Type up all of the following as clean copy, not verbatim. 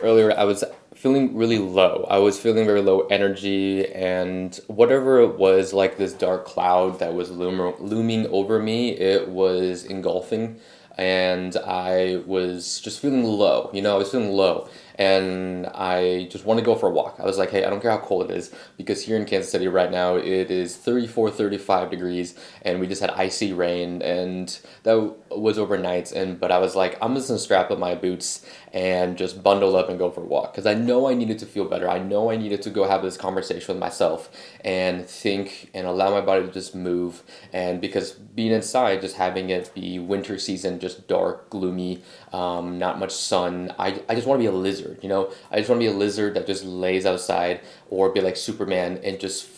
Earlier, I was feeling really low. I was feeling very low energy, and whatever it was, like this dark cloud that was looming over me, it was engulfing, and I was just feeling low. I was feeling low, and I just want to go for a walk. I was like, hey, I don't care how cold it is, because here in Kansas City right now, it is 34, 35 degrees, and we just had icy rain, and that was overnight. But I was like, I'm just gonna strap up my boots and just bundle up and go for a walk because I know I needed to feel better. I know I needed to go have this conversation with myself and think and allow my body to just move. And because being inside, just having it be winter season, just dark, gloomy, not much sun, I just want to be a lizard. I just want to be a lizard that just lays outside or be like Superman and just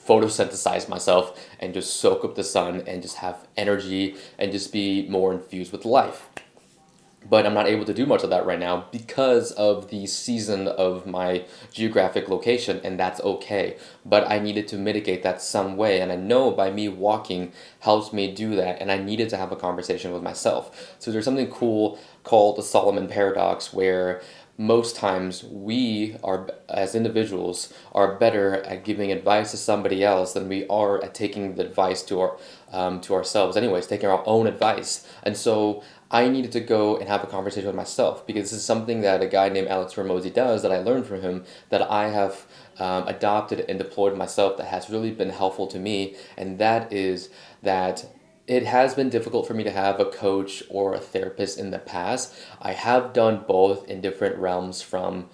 photosynthesize myself and just soak up the sun and just have energy and just be more infused with life. But I'm not able to do much of that right now because of the season of my geographic location, and that's okay. But I needed to mitigate that some way, and I know by me walking helps me do that, and I needed to have a conversation with myself. So there's something cool called the Solomon paradox where most times we are as individuals are better at giving advice to somebody else than we are at taking the advice to ourselves anyways, taking our own advice. And so I needed to go and have a conversation with myself because this is something that a guy named Alex Ramosi does that I learned from him that I have adopted and deployed myself that has really been helpful to me, and that is that it has been difficult for me to have a coach or a therapist in the past. I have done both in different realms for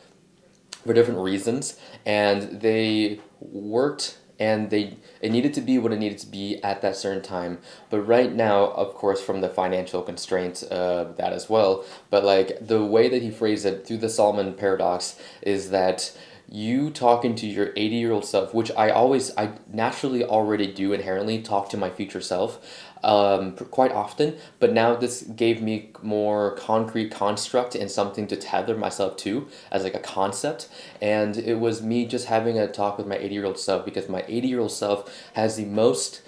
different reasons, and they worked and they it needed to be what it needed to be at that certain time. But right now, of course, from the financial constraints of that as well, but like the way that he phrased it through the Solomon paradox is that you talking to your 80-year-old self, which I naturally already do inherently talk to my future self quite often, but now this gave me more concrete construct and something to tether myself to as like a concept. And it was me just having a talk with my 80-year-old self because my 80-year-old self has the most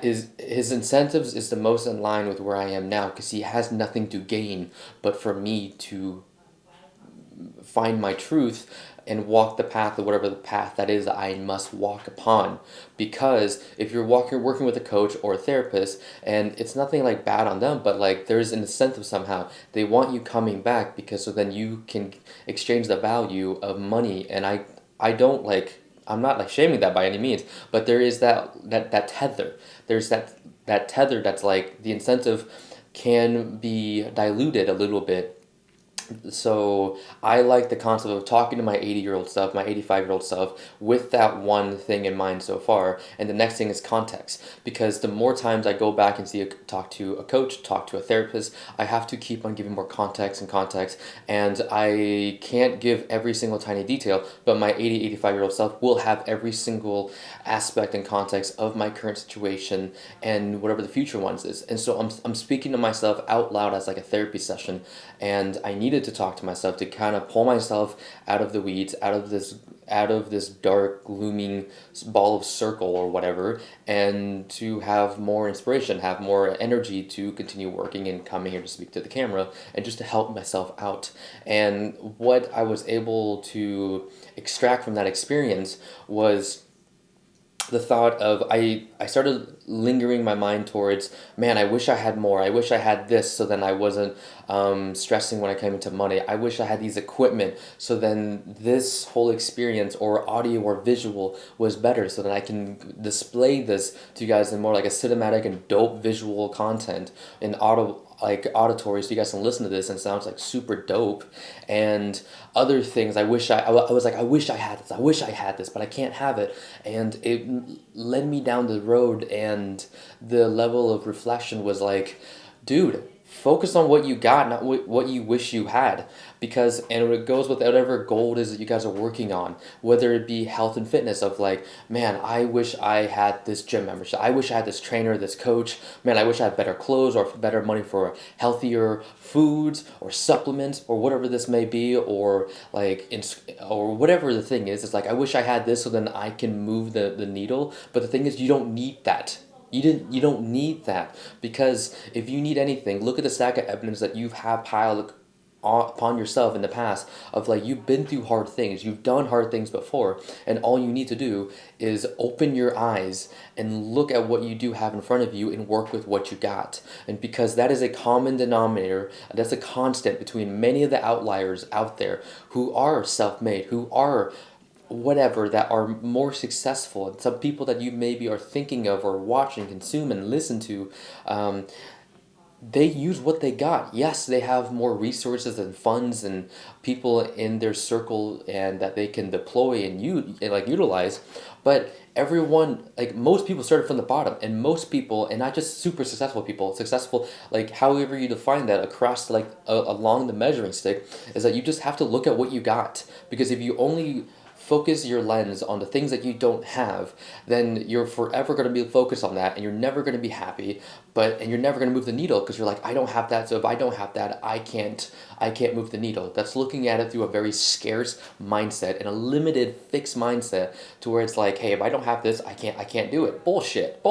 is his incentives is the most in line with where I am now because he has nothing to gain but for me to find my truth and walk the path of whatever the path that is that I must walk upon. Because if you're working with a coach or a therapist, and it's nothing like bad on them, but like there's an incentive somehow. They want you coming back because so then you can exchange the value of money. And I don't like I'm not like shaming that by any means, but there is that tether. There's that tether that's like the incentive can be diluted a little bit, so I like the concept of talking to my 80-year-old self, my 85-year-old self, with that one thing in mind so far. And the next thing is context. Because the more times I go back and talk to a coach, talk to a therapist, I have to keep on giving more context and context. And I can't give every single tiny detail, but my 80, 85-year-old self will have every single aspect and context of my current situation and whatever the future ones is. And so I'm speaking to myself out loud as like a therapy session, and I needed to talk to myself to kind of pull myself out of the weeds, out of this dark, glooming ball of circle or whatever, and to have more inspiration, have more energy to continue working and coming here to speak to the camera and just to help myself out. And what I was able to extract from that experience was the thought of I started lingering my mind towards, man, I wish I had more. I wish I had this so then I wasn't stressing when I came into money. I wish I had these equipment so then this whole experience or audio or visual was better so that I can display this to you guys in more like a cinematic and dope visual content in auditory so you guys can listen to this and it sounds like super dope. And other things I was like, I wish I had this, but I can't have it. And it led me down the road, and the level of reflection was like, dude, focus on what you got, not what you wish you had. Because, and it goes with whatever goal it is that you guys are working on, whether it be health and fitness of like, man, I wish I had this gym membership. I wish I had this trainer, this coach. Man, I wish I had better clothes or better money for healthier foods or supplements or whatever this may be, or like, or whatever the thing is. It's like, I wish I had this so then I can move the needle. But the thing is, you don't need that. You don't need that, because if you need anything, look at the stack of evidence that you have piled upon yourself in the past of like you've been through hard things, you've done hard things before, and all you need to do is open your eyes and look at what you do have in front of you and work with what you got. And because that is a common denominator, that's a constant between many of the outliers out there who are self-made, who are whatever, that are more successful, and some people that you maybe are thinking of or watching, consume, and listen to, they use what they got. Yes, they have more resources and funds and people in their circle and that they can deploy and like utilize, but everyone, like most people started from the bottom, and most people, and not just super successful people, successful like however you define that across like along the measuring stick, is that you just have to look at what you got, because if you only focus your lens on the things that you don't have, then you're forever going to be focused on that and you're never going to be happy, and you're never going to move the needle because you're like, I don't have that, so if I don't have that, I can't move the needle. That's looking at it through a very scarce mindset and a limited fixed mindset, to where it's like, hey, if I don't have this, I can't do it. Bullshit.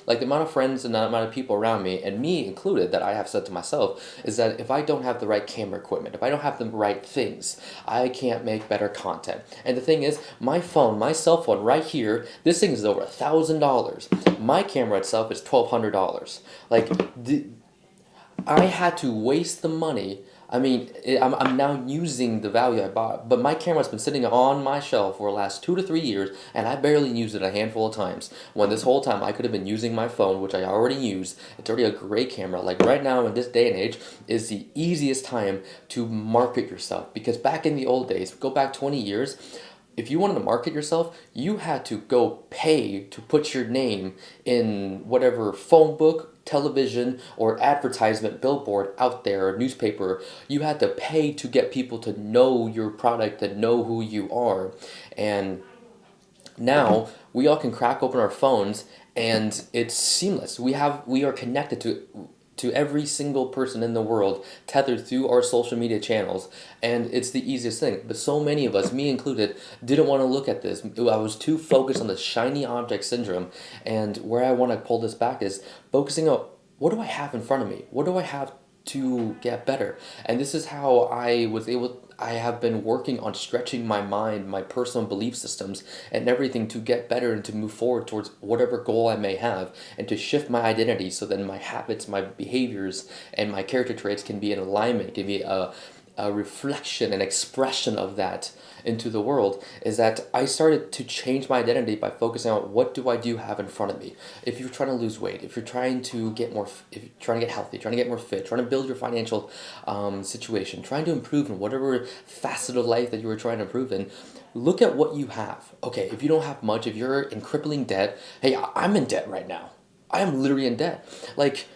Like the amount of friends and the amount of people around me, and me included, that I have said to myself is that if I don't have the right camera equipment, if I don't have the right things, I can't make better content. And the thing is, my cell phone right here, this thing is over $1,000. My camera itself is $1,200. Like, I had to waste the money. I mean, I'm now using the value I bought, but my camera's been sitting on my shelf for the last 2 to 3 years, and I barely used it a handful of times. When this whole time I could have been using my phone, which I already use. It's already a great camera. Like right now in this day and age is the easiest time to market yourself, because back in the old days, go back 20 years, if you wanted to market yourself, you had to go pay to put your name in whatever phone book, television, or advertisement billboard out there, or newspaper. You had to pay to get people to know your product and know who you are. And now we all can crack open our phones and it's seamless. We are connected to every single person in the world, tethered through our social media channels, and it's the easiest thing. But so many of us, me included, didn't want to look at this. I was too focused on the shiny object syndrome, and where I want to pull this back is focusing on, what do I have in front of me? What do I have to get better? And this is how I have been working on stretching my mind, my personal belief systems, and everything to get better and to move forward towards whatever goal I may have, and to shift my identity so then my habits, my behaviors, and my character traits can be in alignment, can be a reflection, an expression of that into the world. Is that I started to change my identity by focusing on, what do I have in front of me. If you're trying to lose weight, if you're trying to get more, if you're trying to get healthy, trying to get more fit, trying to build your financial situation, trying to improve in whatever facet of life that you were trying to improve in, look at what you have. Okay, if you don't have much, if you're in crippling debt, hey, I'm in debt right now. I am literally in debt. Like,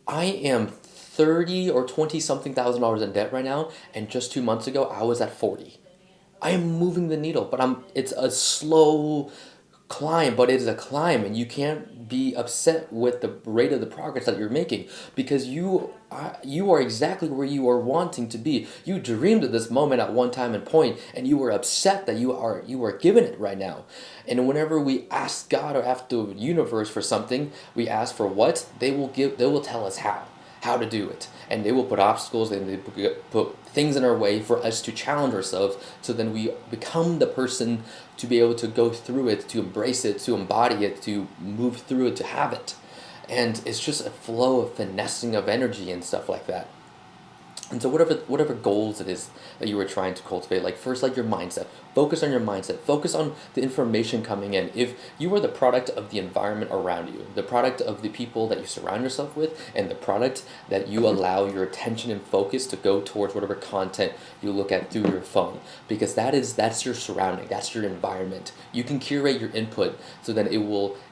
I am 30 or 20 something thousand dollars in debt right now, and just 2 months ago I was at 40. I am moving the needle, but it's a slow climb, but it is a climb, and you can't be upset with the rate of the progress that you're making, because you are exactly where you are wanting to be. You dreamed of this moment at one time and point, and you were upset that you are given it right now. And whenever we ask God or ask the universe for something, we ask for what they will tell us how to do it, and they will put obstacles and they put things in our way for us to challenge ourselves, so then we become the person to be able to go through it, to embrace it, to embody it, to move through it, to have it. And it's just a flow of finessing of energy and stuff like that. And so whatever goals it is that you were trying to cultivate, like first, like your mindset, focus on your mindset, focus on the information coming in. If you are the product of the environment around you, the product of the people that you surround yourself with, and the product that you allow your attention and focus to go towards whatever content you look at through your phone, because that's your surrounding, that's your environment. You can curate your input so then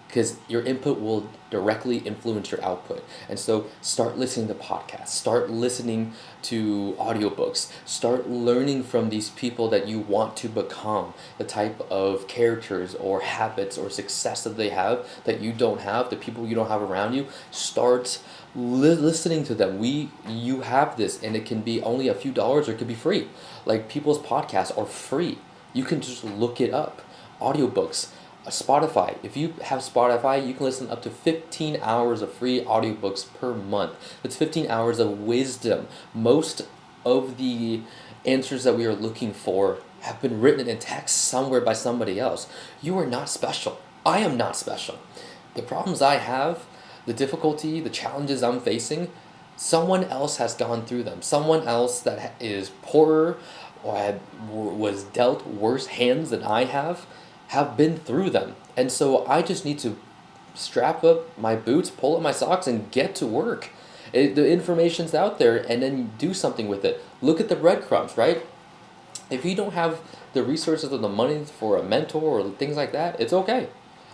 because your input will directly influence your output. And so start listening to podcasts, start listening to audiobooks, start learning from these people that you want to become, the type of characters or habits or success that they have that you don't have, the people you don't have around you. Start listening to them. You have this, and it can be only a few dollars or it could be free. Like, people's podcasts are free. You can just look it up. Audiobooks. Spotify. If you have Spotify, you can listen up to 15 hours of free audiobooks per month. That's 15 hours of wisdom. Most of the answers that we are looking for have been written in text somewhere by somebody else. You are not special. I am not special. The problems I have, the difficulty, the challenges I'm facing, someone else has gone through them. Someone else that is poorer or was dealt worse hands than I have been through them. And so I just need to strap up my boots, pull up my socks, and get to work. The information's out there, and then do something with it. Look at the breadcrumbs, right? If you don't have the resources or the money for a mentor or things like that, it's okay.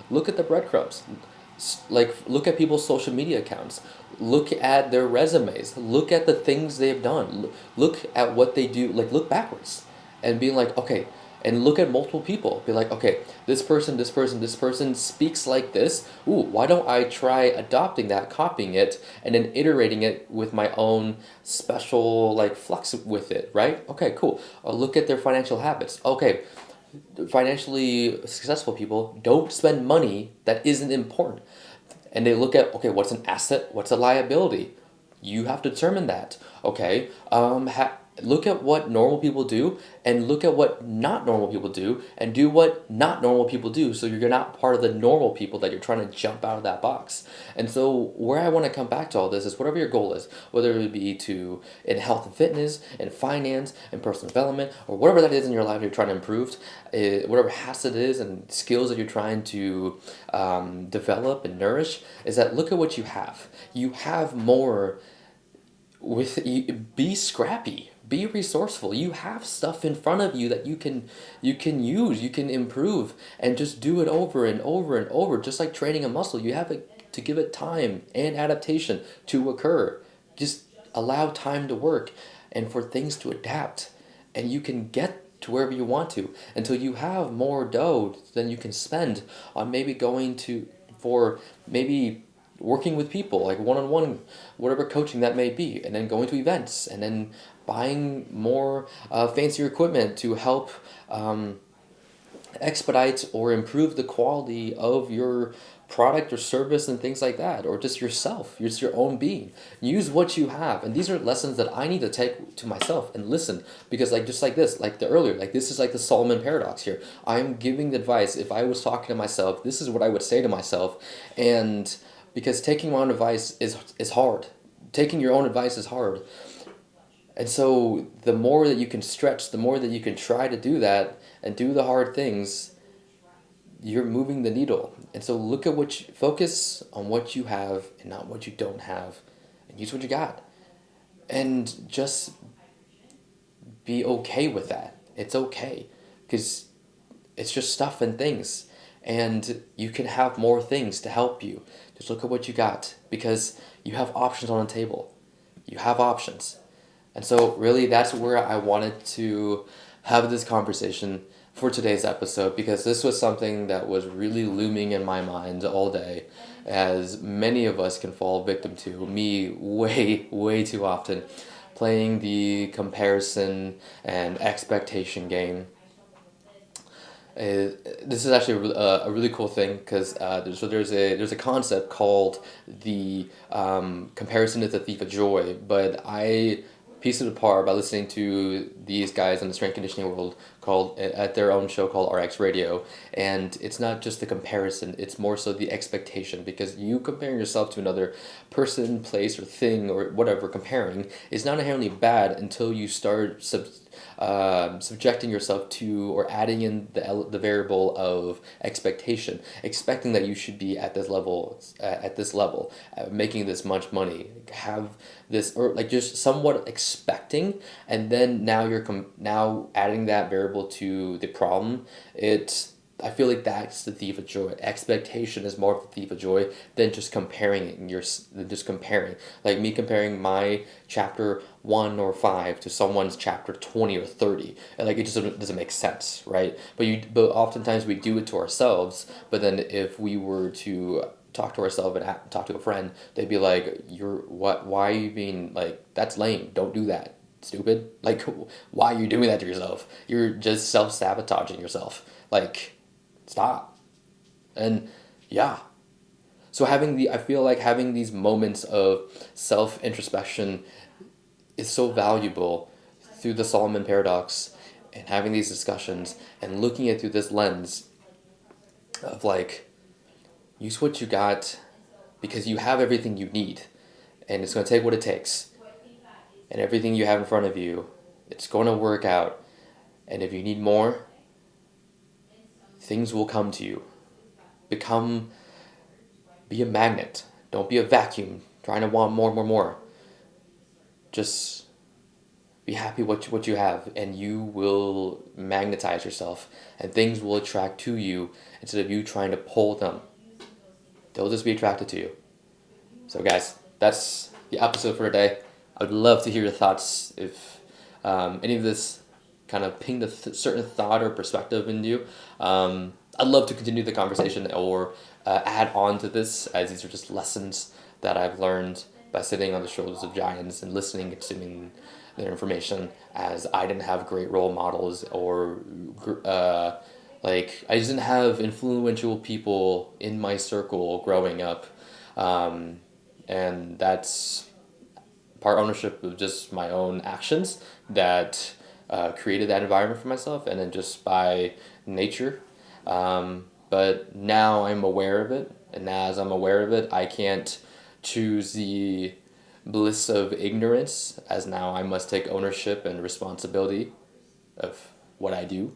Look at the breadcrumbs. Like, look at people's social media accounts. Look at their resumes. Look at the things they've done. Look at what they do. Like, look backwards and be like, okay, and look at multiple people. Be like, okay, this person speaks like this. Ooh, why don't I try adopting that, copying it, and then iterating it with my own special like flux with it, right? Okay, cool. Look at their financial habits. Okay, financially successful people don't spend money that isn't important. And they look at, okay, what's an asset, what's a liability? You have to determine that. Okay, look at what normal people do, and look at what not normal people do, and do what not normal people do, so you're not part of the normal people that you're trying to jump out of that box. And so where I want to come back to all this is whatever your goal is, whether it be to in health and fitness, in finance, in personal development, or whatever that is in your life you're trying to improve, whatever habit it is and skills that you're trying to develop and nourish, is that look at what you have. You have more with you. Be scrappy, be resourceful. You have stuff in front of you that you can use, you can improve, and just do it over and over and over. Just like training a muscle, you have to give it time and adaptation to occur. Just allow time to work and for things to adapt, and you can get to wherever you want to until you have more dough than you can spend on maybe going to for maybe working with people like one-on-one, whatever coaching that may be, and then going to events, and then buying more fancier equipment to help expedite or improve the quality of your product or service and things like that, or just yourself, just your own being. Use what you have. And these are lessons that I need to take to myself and listen, because like just like this, like the earlier, like this is like the Solomon paradox here. I'm giving advice. If I was talking to myself, this is what I would say to myself. And because taking my own advice is hard. Taking your own advice is hard. And so the more that you can stretch, the more that you can try to do that and do the hard things, you're moving the needle. And so look at focus on what you have and not what you don't have, and use what you got. And just be okay with that. It's okay, because it's just stuff and things. And you can have more things to help you. Just look at what you got, because you have options on the table. You have options. And so really that's where I wanted to have this conversation for today's episode, because this was something that was really looming in my mind all day, as many of us can fall victim to, me way too often, playing the comparison and expectation game. This is actually a really cool thing, because there's a concept called the comparison is the thief of joy, but I pieced it apart by listening to these guys in the strength conditioning world called at their own show called RX Radio. And it's not just the comparison, it's more so the expectation, because you comparing yourself to another person, place, or thing, or whatever, comparing is not inherently bad until you start subjecting yourself to, or adding in the variable of expectation, expecting that you should be at this level, making this much money, have this, or like just somewhat expecting, and then now you're now adding that variable to the problem. I feel like that's the thief of joy. Expectation is more of the thief of joy than just comparing it. Than just comparing, like me comparing my chapter 1 or 5 to someone's chapter 20 or 30, and like it just doesn't make sense, right? But oftentimes we do it to ourselves. But then if we were to talk to ourselves and talk to a friend, they'd be like, "You're what? Why are you being like? That's lame. Don't do that. Stupid. Like, why are you doing that to yourself? You're just self-sabotaging yourself. Like, stop." And yeah, so I feel like having these moments of self introspection is so valuable, through the Solomon paradox and having these discussions and looking at through this lens of like, use what you got because you have everything you need, and it's going to take what it takes, and everything you have in front of you, it's going to work out. And if you need more, things will come to you. Become, be a magnet. Don't be a vacuum trying to want more, more, more. Just be happy what you have, and you will magnetize yourself, and things will attract to you instead of you trying to pull them. They'll just be attracted to you. So, guys, that's the episode for today. I would love to hear your thoughts if any of this kind of pinged a certain thought or perspective in you. I'd love to continue the conversation or add on to this, as these are just lessons that I've learned by sitting on the shoulders of giants and listening and consuming their information, as I didn't have great role models or like I just didn't have influential people in my circle growing up. And that's part ownership of just my own actions that created that environment for myself, and then just by nature. But now I'm aware of it, and as I'm aware of it, I can't choose the bliss of ignorance, as now I must take ownership and responsibility of what I do.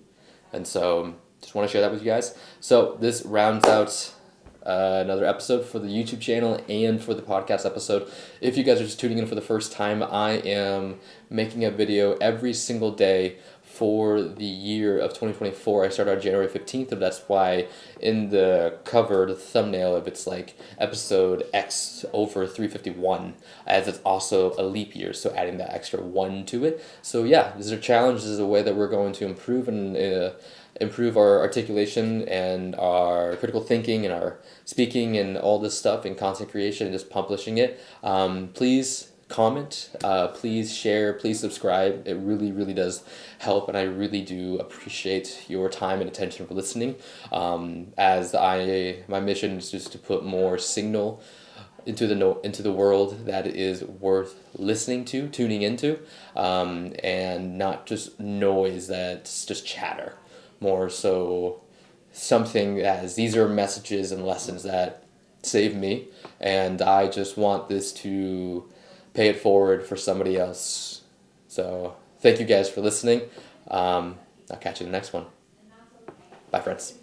And so just want to share that with you guys. So this rounds out another episode for the YouTube channel and for the podcast episode. If you guys are just tuning in for the first time, I am making a video every single day for the year of 2024. I started on January 15th, and that's why in the cover, the thumbnail, if it's like episode X over 351, as it's also a leap year, so adding that extra 1 to it. So yeah, this is a challenge. This is a way that we're going to improve and improve our articulation and our critical thinking and our speaking and all this stuff in content creation and just publishing it. Please comment, please share, please subscribe. It really, really does help, and I really do appreciate your time and attention for listening. As my mission is just to put more signal into the world that is worth listening to, tuning into, and not just noise that's just chatter. More so something as these are messages and lessons that save me, and I just want this to pay it forward for somebody else. So thank you guys for listening. I'll catch you in the next one. Bye, friends.